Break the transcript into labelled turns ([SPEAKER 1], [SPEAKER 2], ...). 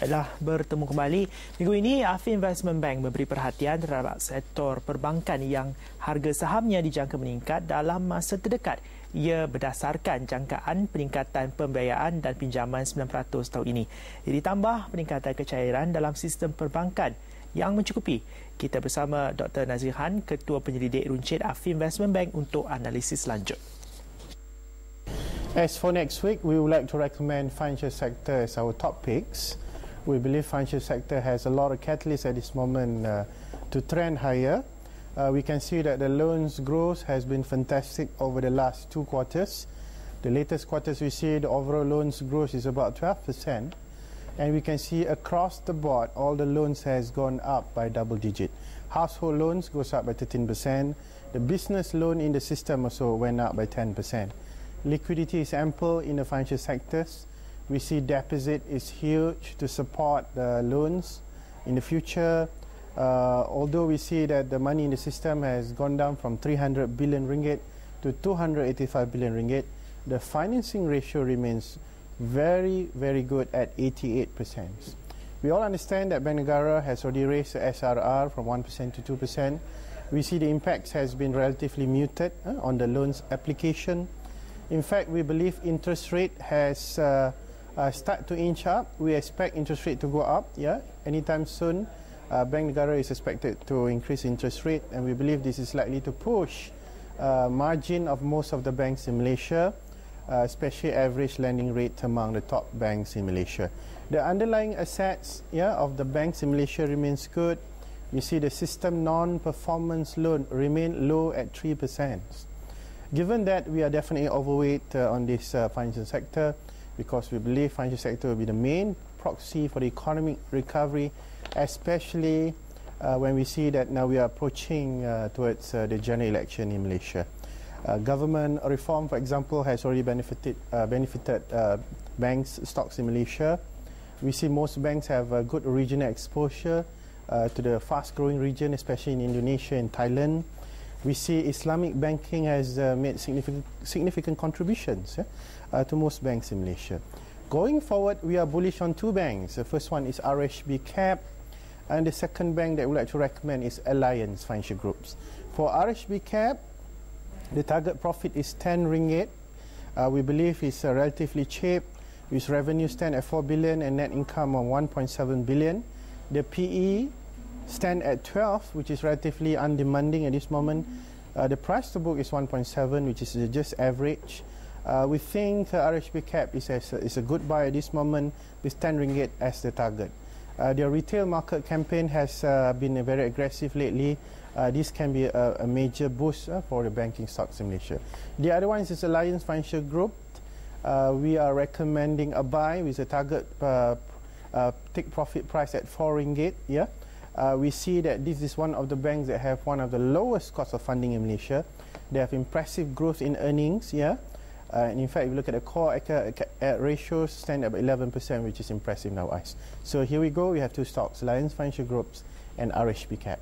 [SPEAKER 1] Baiklah, bertemu kembali. Minggu ini, AFI Investment Bank memberi perhatian terhadap sektor perbankan yang harga sahamnya dijangka meningkat dalam masa terdekat. Ia berdasarkan jangkaan peningkatan pembiayaan dan pinjaman 9% tahun ini. Ia ditambah peningkatan kecairan dalam sistem perbankan yang mencukupi. Kita bersama Dr. Nazri, Ketua Penyelidik Runcit AFI Investment Bank untuk analisis lanjut.
[SPEAKER 2] As for next week, we would like to recommend financial sector as our top picks. We believe financial sector has a lot of catalysts at this moment to trend higher. We can see that the loans growth has been fantastic over the last 2 quarters. The latest quarters we see the overall loans growth is about 12%. And we can see across the board, all the loans has gone up by double digit. Household loans goes up by 13%. The business loan in the system also went up by 10%. Liquidity is ample in the financial sectors. We see deposit is huge to support the loans in the future. Although we see that the money in the system has gone down from 300 billion ringgit to 285 billion ringgit, the financing ratio remains very, very good at 88%. We all understand that Bank Negara has already raised the SRR from 1% to 2%. We see the impacts has been relatively muted on the loans application. In fact, we believe interest rate has start to inch up. We expect interest rate to go up anytime soon. Bank Negara is expected to increase interest rate, and we believe this is likely to push margin of most of the banks in Malaysia, especially average lending rate among the top banks in Malaysia. The underlying assets of the banks in Malaysia remains good. We see the system non-performance loan remain low at 3%. Given that, we are definitely overweight on this financial sector, because we believe financial sector will be the main proxy for the economic recovery, especially when we see that now we are approaching towards the general election in Malaysia. Government reform, for example, has already benefited banks' stocks in Malaysia. We see most banks have a good regional exposure to the fast-growing region, especially in Indonesia and Thailand. We see Islamic banking has made significant contributions to most banks in Malaysia. Going forward, we are bullish on 2 banks. The first one is RHB Cap, and the second bank that we like to recommend is Alliance Financial Groups. For RHB Cap, the target profit is 10 ringgit. We believe it's relatively cheap, with revenue stand at 4 billion and net income of 1.7 billion. The PE stand at 12, which is relatively undemanding at this moment. The price to book is 1.7, which is just average. We think RHB Cap is a good buy at this moment, with 10 ringgit as the target. Their retail market campaign has been very aggressive lately. This can be a major boost for the banking stocks in Malaysia. The other one is Alliance Financial Group. We are recommending a buy with a target take profit price at 4 ringgit. We see that this is one of the banks that have one of the lowest cost of funding in Malaysia. They have impressive growth in earnings, and in fact, if you look at the core ratios, stand at 11%, which is impressive in our eyes. So here we go, we have 2 stocks, Alliance Financial Groups and RHB Cap.